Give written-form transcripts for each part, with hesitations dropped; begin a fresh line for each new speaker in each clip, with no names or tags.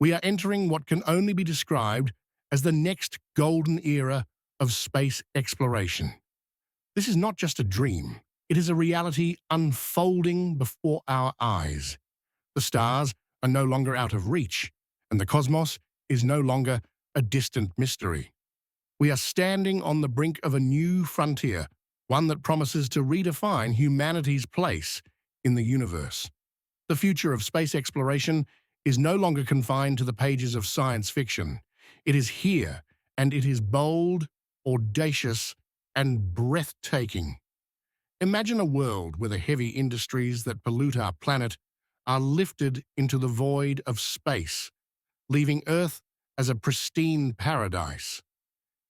We are entering what can only be described as the next golden era of space exploration. This is not just a dream. It is a reality unfolding before our eyes. The stars are no longer out of reach, and the cosmos is no longer a distant mystery. We are standing on the brink of a new frontier, one that promises to redefine humanity's place in the universe. The future of space exploration is no longer confined to the pages of science fiction. It is here, and it is bold, audacious, and breathtaking. Imagine a world where the heavy industries that pollute our planet are lifted into the void of space, leaving Earth as a pristine paradise.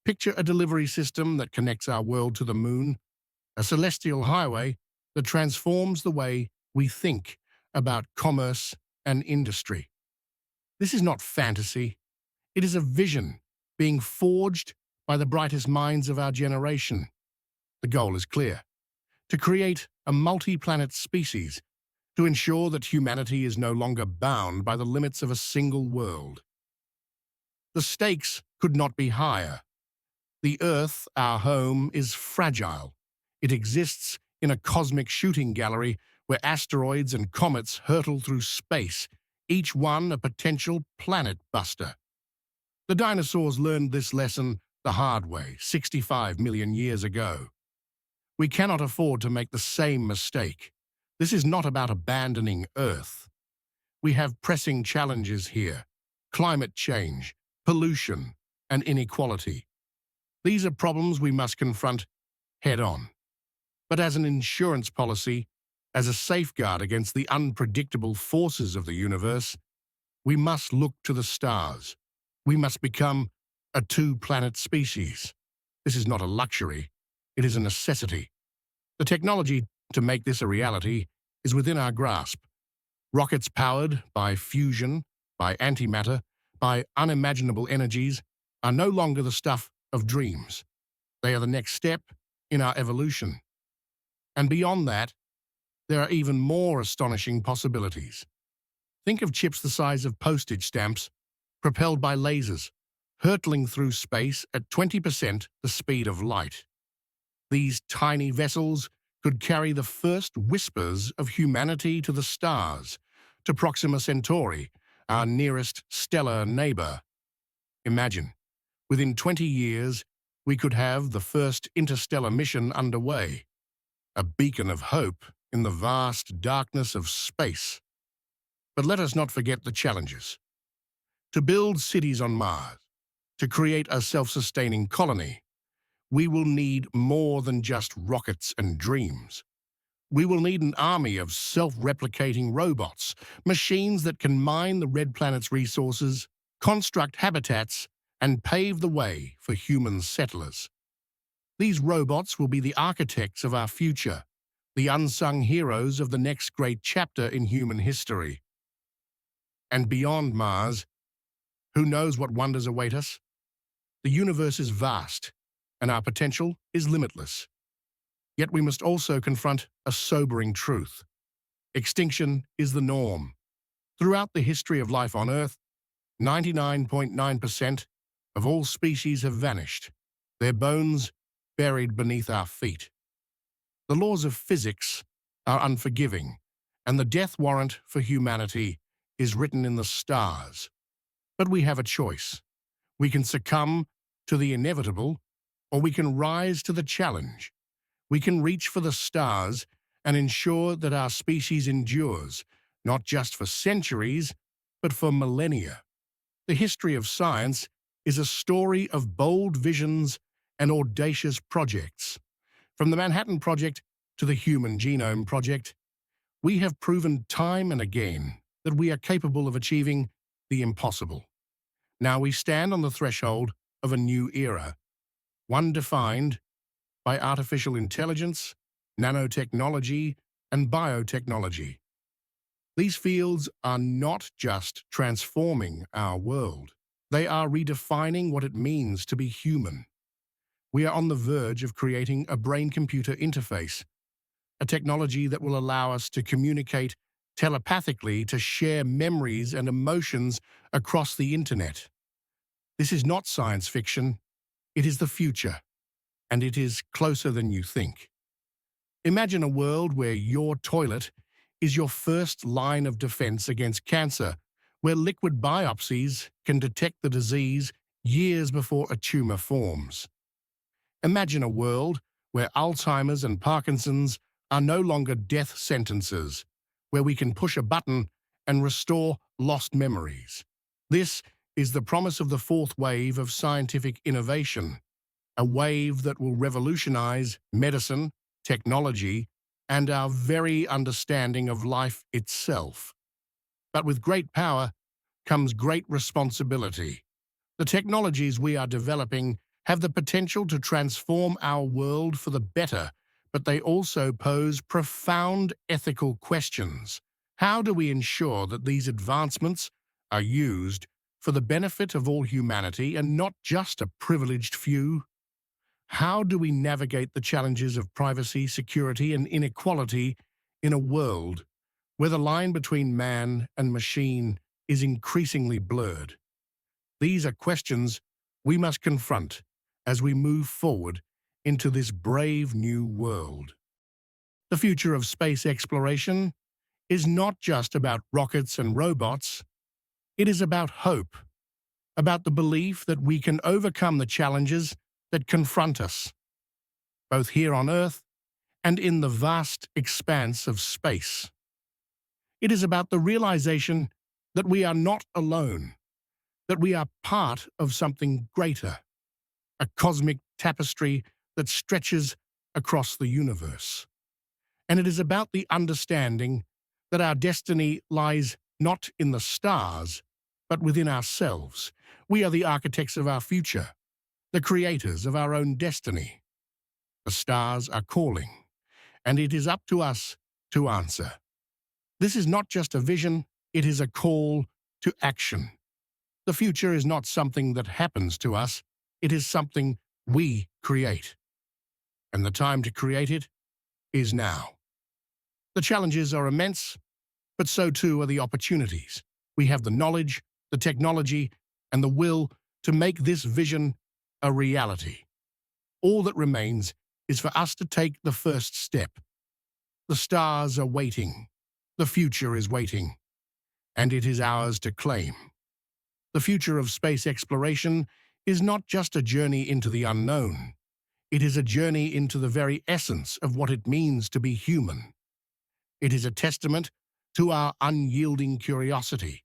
Picture a delivery system that connects our world to the moon, a celestial highway that transforms the way we think about commerce and industry. This is not fantasy. It is a vision being forged by the brightest minds of our generation. The goal is clear: to create a multi-planet species, to ensure that humanity is no longer bound by the limits of a single world. The stakes could not be higher. The Earth, our home, is fragile. It exists in a cosmic shooting gallery where asteroids and comets hurtle through space, each one a potential planet buster. The dinosaurs learned this lesson the hard way 65 million years ago. We cannot afford to make the same mistake. This is not about abandoning Earth. We have pressing challenges here: climate change, pollution, and inequality. These are problems we must confront head-on. But as an insurance policy, as a safeguard against the unpredictable forces of the universe, we must look to the stars. We must become a two-planet species. This is not a luxury. It is a necessity. The technology to make this a reality is within our grasp. Rockets powered by fusion, by antimatter, by unimaginable energies are no longer the stuff of dreams. They are the next step in our evolution. And beyond that, there are even more astonishing possibilities. Think of chips the size of postage stamps, propelled by lasers, hurtling through space at 20% the speed of light. These tiny vessels could carry the first whispers of humanity to the stars, to Proxima Centauri, our nearest stellar neighbor. Imagine, within 20 years, we could have the first interstellar mission underway, a beacon of hope in the vast darkness of space. But let us not forget the challenges. To build cities on Mars, to create a self-sustaining colony, we will need more than just rockets and dreams. We will need an army of self-replicating robots, machines that can mine the red planet's resources, construct habitats, and pave the way for human settlers. These robots will be the architects of our future, the unsung heroes of the next great chapter in human history. And beyond Mars, who knows what wonders await us? The universe is vast, and our potential is limitless. Yet we must also confront a sobering truth. Extinction is the norm. Throughout the history of life on Earth, 99.9% of all species have vanished, their bones buried beneath our feet. The laws of physics are unforgiving, and the death warrant for humanity is written in the stars. But we have a choice. We can succumb to the inevitable, or we can rise to the challenge. We can reach for the stars and ensure that our species endures, not just for centuries, but for millennia. The history of science is a story of bold visions and audacious projects. From the Manhattan Project to the Human Genome Project, we have proven time and again that we are capable of achieving the impossible. Now we stand on the threshold of a new era, one defined by artificial intelligence, nanotechnology, and biotechnology. These fields are not just transforming our world. They are redefining what it means to be human. We are on the verge of creating a brain-computer interface, a technology that will allow us to communicate telepathically to share memories and emotions across the internet. This is not science fiction, it is the future, and it is closer than you think. Imagine a world where your toilet is your first line of defense against cancer, where liquid biopsies can detect the disease years before a tumor forms. Imagine a world where Alzheimer's and Parkinson's are no longer death sentences, where we can push a button and restore lost memories. This is the promise of the fourth wave of scientific innovation, a wave that will revolutionize medicine, technology, and our very understanding of life itself. But with great power comes great responsibility. The technologies we are developing have the potential to transform our world for the better, but they also pose profound ethical questions. How do we ensure that these advancements are used for the benefit of all humanity and not just a privileged few? How do we navigate the challenges of privacy, security, and inequality in a world where the line between man and machine is increasingly blurred? These are questions we must confront as we move forward into this brave new world. The future of space exploration is not just about rockets and robots. It is about hope, about the belief that we can overcome the challenges that confront us, both here on Earth and in the vast expanse of space. It is about the realization that we are not alone, that we are part of something greater, a cosmic tapestry that stretches across the universe. And it is about the understanding that our destiny lies not in the stars, but within ourselves. We are the architects of our future, the creators of our own destiny. The stars are calling, and it is up to us to answer. This is not just a vision, it is a call to action. The future is not something that happens to us, it is something we create. And the time to create it is now. The challenges are immense, but so too are the opportunities. We have the knowledge, the technology, and the will to make this vision a reality. All that remains is for us to take the first step. The stars are waiting. The future is waiting. And it is ours to claim. The future of space exploration is not just a journey into the unknown. It is a journey into the very essence of what it means to be human. It is a testament to our unyielding curiosity,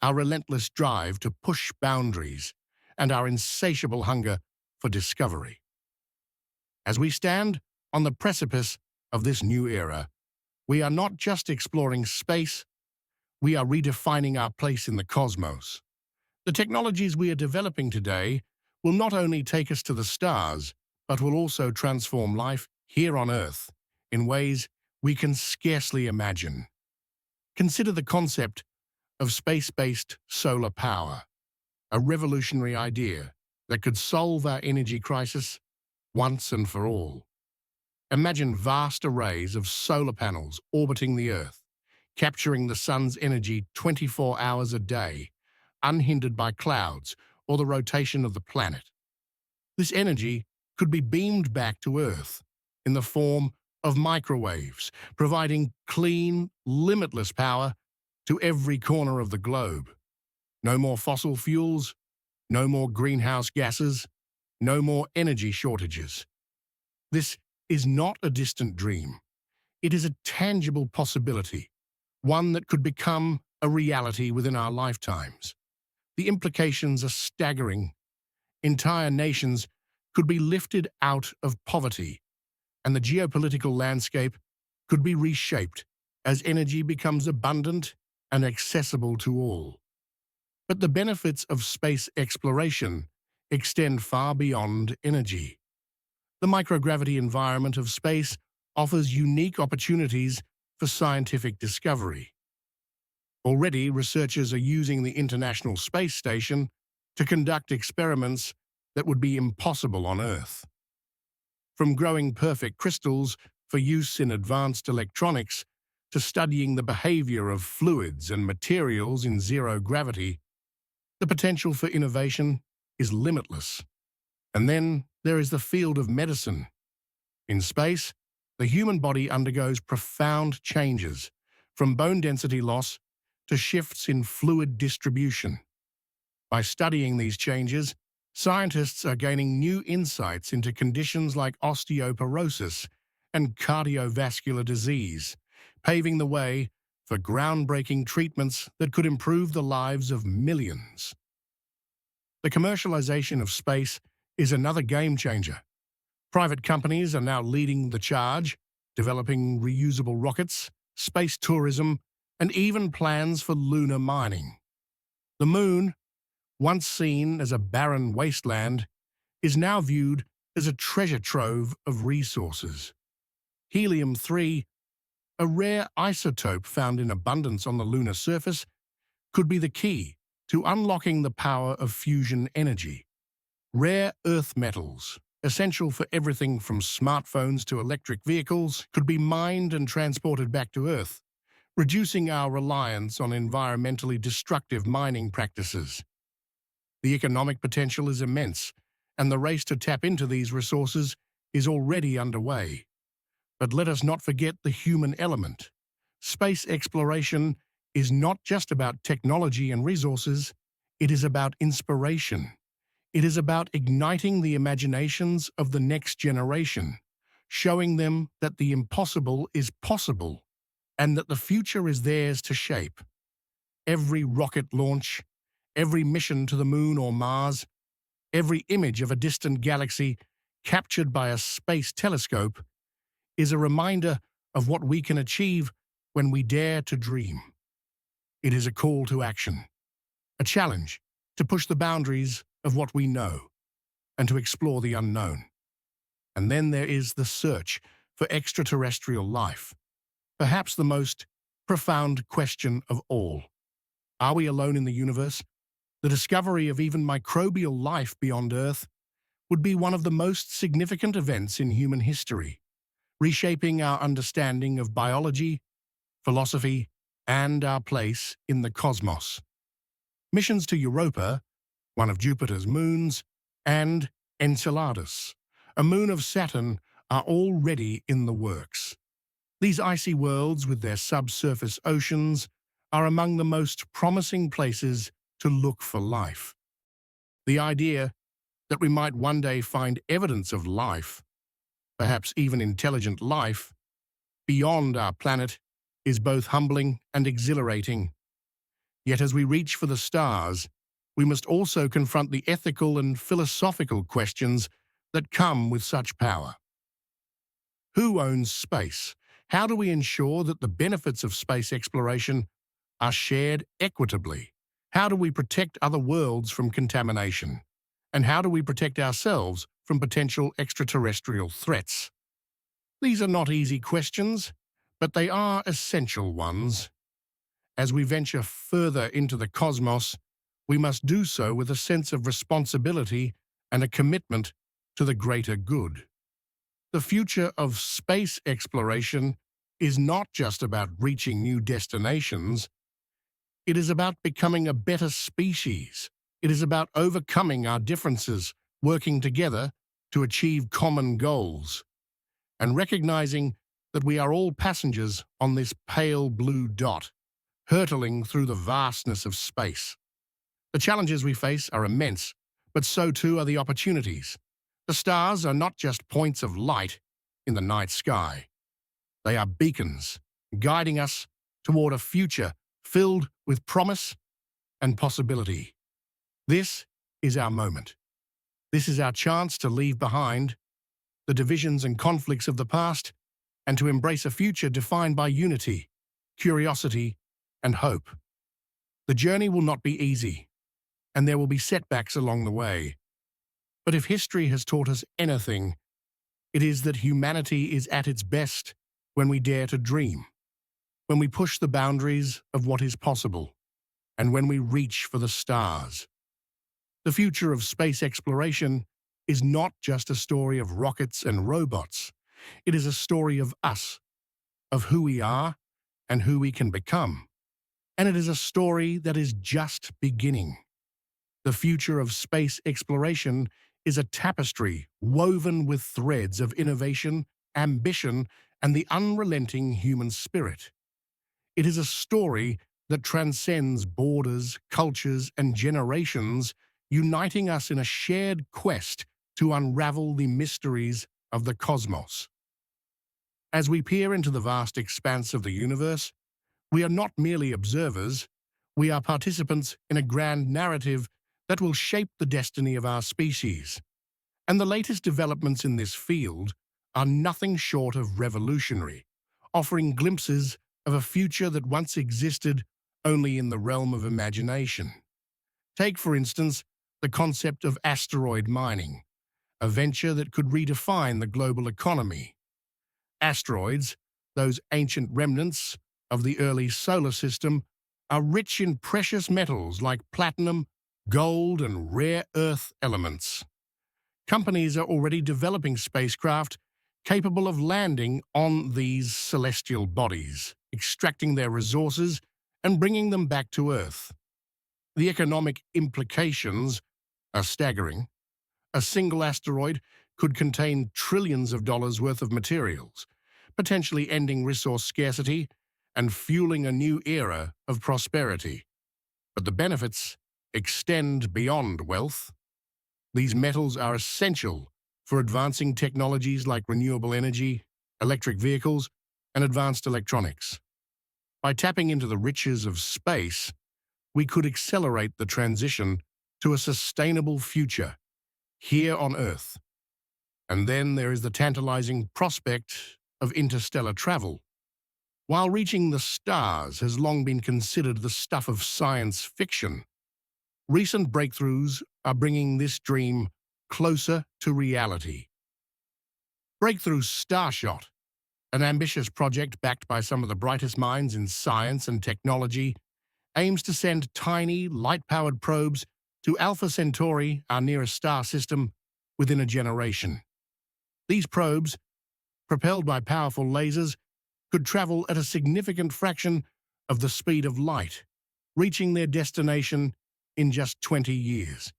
our relentless drive to push boundaries, and our insatiable hunger for discovery. As we stand on the precipice of this new era, we are not just exploring space, we are redefining our place in the cosmos. The technologies we are developing today will not only take us to the stars, but will also transform life here on Earth in ways we can scarcely imagine. Consider the concept of space-based solar power, a revolutionary idea that could solve our energy crisis once and for all. Imagine vast arrays of solar panels orbiting the Earth, capturing the sun's energy 24 hours a day, unhindered by clouds or the rotation of the planet. This energy could be beamed back to Earth in the form of microwaves, providing clean, limitless power to every corner of the globe. No more fossil fuels, no more greenhouse gases, no more energy shortages. This is not a distant dream. It is a tangible possibility, one that could become a reality within our lifetimes. The implications are staggering. Entire nations could be lifted out of poverty, and the geopolitical landscape could be reshaped as energy becomes abundant and accessible to all. But the benefits of space exploration extend far beyond energy. The microgravity environment of space offers unique opportunities for scientific discovery. Already, researchers are using the International Space Station to conduct experiments that would be impossible on Earth. From growing perfect crystals for use in advanced electronics to studying the behavior of fluids and materials in zero gravity, the potential for innovation is limitless. And then there is the field of medicine. In space, the human body undergoes profound changes, from bone density loss to shifts in fluid distribution. By studying these changes, scientists are gaining new insights into conditions like osteoporosis and cardiovascular disease, paving the way for groundbreaking treatments that could improve the lives of millions. The commercialization of space is another game changer. Private companies are now leading the charge, developing reusable rockets, space tourism, and even plans for lunar mining. The moon, once seen as a barren wasteland, is now viewed as a treasure trove of resources. Helium-3, a rare isotope found in abundance on the lunar surface, could be the key to unlocking the power of fusion energy. Rare earth metals, essential for everything from smartphones to electric vehicles, could be mined and transported back to Earth, reducing our reliance on environmentally destructive mining practices. The economic potential is immense, and the race to tap into these resources is already underway. But let us not forget the human element. Space exploration is not just about technology and resources, it is about inspiration. It is about igniting the imaginations of the next generation, showing them that the impossible is possible and that the future is theirs to shape. Every rocket launch, every mission to the moon or Mars, every image of a distant galaxy captured by a space telescope is a reminder of what we can achieve when we dare to dream. It is a call to action, a challenge to push the boundaries of what we know and to explore the unknown. And then there is the search for extraterrestrial life, perhaps the most profound question of all. Are we alone in the universe? The discovery of even microbial life beyond Earth would be one of the most significant events in human history, reshaping our understanding of biology, philosophy, and our place in the cosmos. Missions to Europa, one of Jupiter's moons, and Enceladus, a moon of Saturn, are already in the works. These icy worlds with their subsurface oceans are among the most promising places to look for life. The idea that we might one day find evidence of life, perhaps even intelligent life, beyond our planet is both humbling and exhilarating. Yet as we reach for the stars, we must also confront the ethical and philosophical questions that come with such power. Who owns space? How do we ensure that the benefits of space exploration are shared equitably? How do we protect other worlds from contamination? And how do we protect ourselves from potential extraterrestrial threats? These are not easy questions, but they are essential ones. As we venture further into the cosmos, we must do so with a sense of responsibility and a commitment to the greater good. The future of space exploration is not just about reaching new destinations. It is about becoming a better species. It is about overcoming our differences, working together to achieve common goals, and recognizing that we are all passengers on this pale blue dot, hurtling through the vastness of space. The challenges we face are immense, but so too are the opportunities. The stars are not just points of light in the night sky. They are beacons, guiding us toward a future filled with promise and possibility. This is our moment. This is our chance to leave behind the divisions and conflicts of the past and to embrace a future defined by unity, curiosity, and hope. The journey will not be easy, and there will be setbacks along the way. But if history has taught us anything, it is that humanity is at its best when we dare to dream, when we push the boundaries of what is possible, and when we reach for the stars. The future of space exploration is not just a story of rockets and robots. It is a story of us, of who we are, and who we can become. And it is a story that is just beginning. The future of space exploration is a tapestry woven with threads of innovation, ambition, and the unrelenting human spirit. It is a story that transcends borders, cultures, and generations, uniting us in a shared quest to unravel the mysteries of the cosmos. As we peer into the vast expanse of the universe, we are not merely observers, we are participants in a grand narrative that will shape the destiny of our species. And the latest developments in this field are nothing short of revolutionary, offering glimpses of a future that once existed only in the realm of imagination. Take, for instance, the concept of asteroid mining, a venture that could redefine the global economy. Asteroids, those ancient remnants of the early solar system, are rich in precious metals like platinum, gold, and rare earth elements. Companies are already developing spacecraft capable of landing on these celestial bodies, extracting their resources and bringing them back to Earth. The economic implications are staggering. A single asteroid could contain trillions of dollars worth of materials, potentially ending resource scarcity and fueling a new era of prosperity. But the benefits extend beyond wealth. These metals are essential for advancing technologies like renewable energy, electric vehicles, and advanced electronics. By tapping into the riches of space, we could accelerate the transition to a sustainable future here on Earth. And then there is the tantalizing prospect of interstellar travel. While reaching the stars has long been considered the stuff of science fiction, recent breakthroughs are bringing this dream closer to reality. Breakthrough Starshot, an ambitious project backed by some of the brightest minds in science and technology, aims to send tiny, light-powered probes to Alpha Centauri, our nearest star system, within a generation. These probes, propelled by powerful lasers, could travel at a significant fraction of the speed of light, reaching their destination in just 20 years.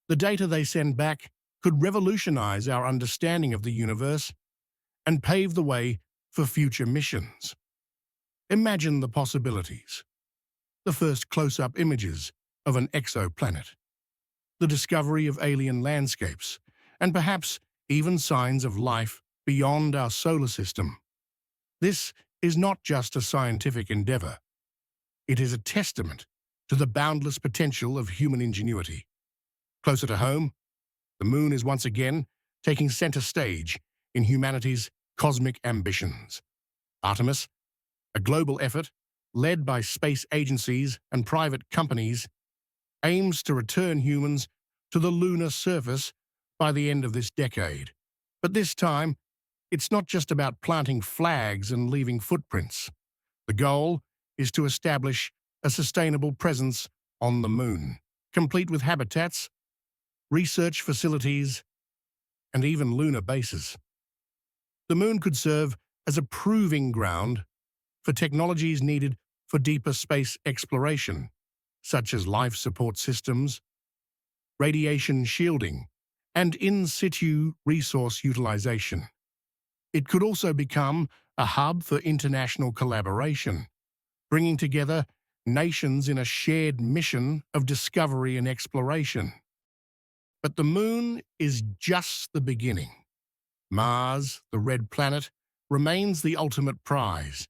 The data they send back could revolutionize our understanding of the universe and pave the way for future missions. Imagine the possibilities. The first close-up images of an exoplanet, the discovery of alien landscapes, and perhaps even signs of life beyond our solar system. This is not just a scientific endeavor. It is a testament to the boundless potential of human ingenuity. Closer to home, the moon is once again taking center stage in humanity's cosmic ambitions. Artemis, a global effort led by space agencies and private companies, aims to return humans to the lunar surface by the end of this decade. But this time, it's not just about planting flags and leaving footprints. The goal is to establish a sustainable presence on the moon, complete with habitats, research facilities, and even lunar bases. The moon could serve as a proving ground for technologies needed for deeper space exploration, such as life support systems, radiation shielding, and in situ resource utilization. It could also become a hub for international collaboration, bringing together nations in a shared mission of discovery and exploration. But the moon is just the beginning. Mars, the red planet, remains the ultimate prize.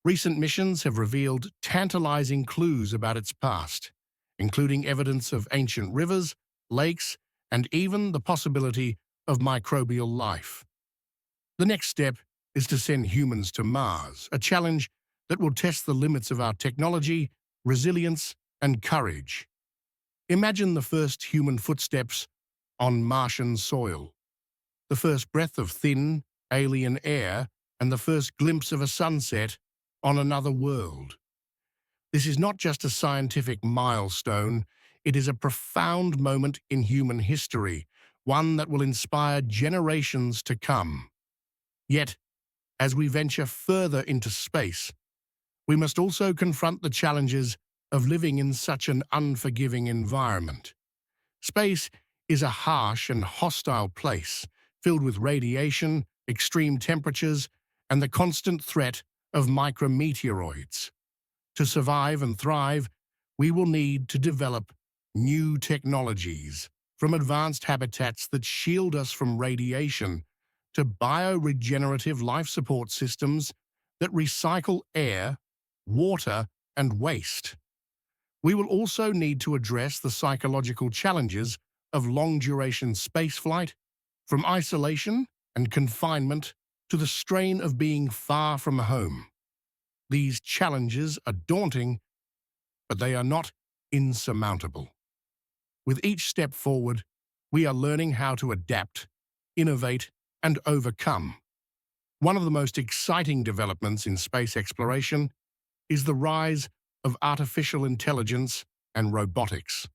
Recent missions have revealed tantalizing clues about its past, including evidence of ancient rivers, lakes, and even the possibility of microbial life. The next step is to send humans to Mars, a challenge that will test the limits of our technology, resilience, and courage. Imagine the first human footsteps on Martian soil, the first breath of thin, alien air, and the first glimpse of a sunset on another world. This is not just a scientific milestone, it is a profound moment in human history, one that will inspire generations to come. Yet, as we venture further into space, we must also confront the challenges of living in such an unforgiving environment. Space is a harsh and hostile place, filled with radiation, extreme temperatures, and the constant threat of micrometeoroids. To survive and thrive, we will need to develop new technologies, from advanced habitats that shield us from radiation to bioregenerative life support systems that recycle air, water, and waste. We will also need to address the psychological challenges of long-duration spaceflight, from isolation and confinement to the strain of being far from home. These challenges are daunting, but they are not insurmountable. With each step forward, we are learning how to adapt, innovate, and overcome. One of the most exciting developments in space exploration is the rise of artificial intelligence and robotics.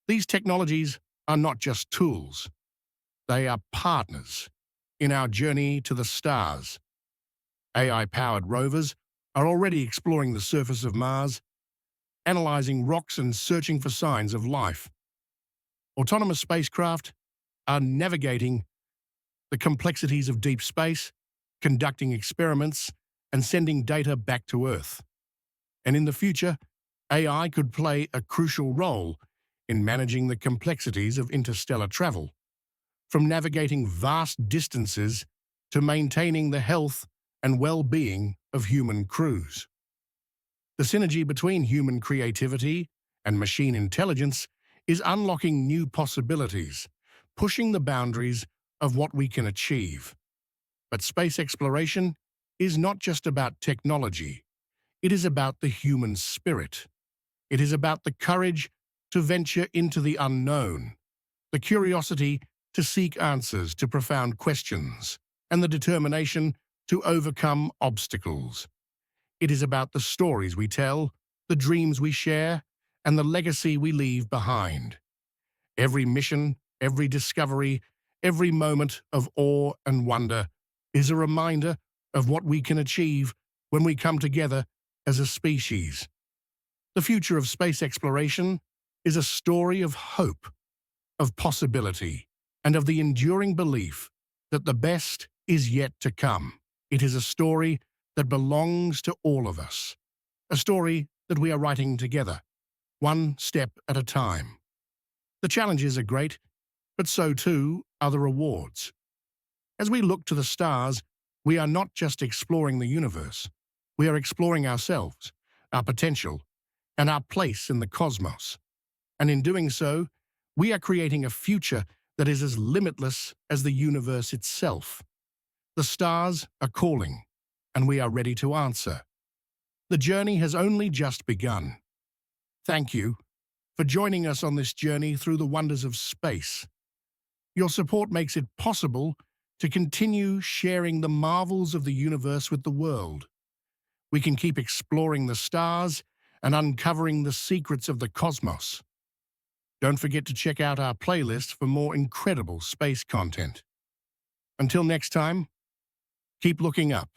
These technologies are not just tools, they are partners in our journey to the stars. AI-powered rovers are already exploring the surface of Mars, analyzing rocks and searching for signs of life. Autonomous spacecraft are navigating the complexities of deep space, conducting experiments, and sending data back to Earth. And in the future, AI could play a crucial role in managing the complexities of interstellar travel, from navigating vast distances to maintaining the health and well-being of human crews. The synergy between human creativity and machine intelligence is unlocking new possibilities, pushing the boundaries of what we can achieve. But space exploration is not just about technology. It is about the human spirit. It is about the courage to venture into the unknown, the curiosity to seek answers to profound questions, and the determination to overcome obstacles. It is about the stories we tell, the dreams we share, and the legacy we leave behind. Every mission, every discovery, every moment of awe and wonder is a reminder of what we can achieve when we come together as a species. The future of space exploration is a story of hope, of possibility, and of the enduring belief that the best is yet to come. It is a story that belongs to all of us, a story that we are writing together, one step at a time. The challenges are great, but so too are the rewards. As we look to the stars, we are not just exploring the universe. We are exploring ourselves, our potential, and our place in the cosmos. And in doing so, we are creating a future that is as limitless as the universe itself. The stars are calling, and we are ready to answer. The journey has only just begun. Thank you for joining us on this journey through the wonders of space. Your support makes it possible to continue sharing the marvels of the universe with the world. We can keep exploring the stars and uncovering the secrets of the cosmos. Don't forget to check out our playlist for more incredible space content. Until next time, keep looking up.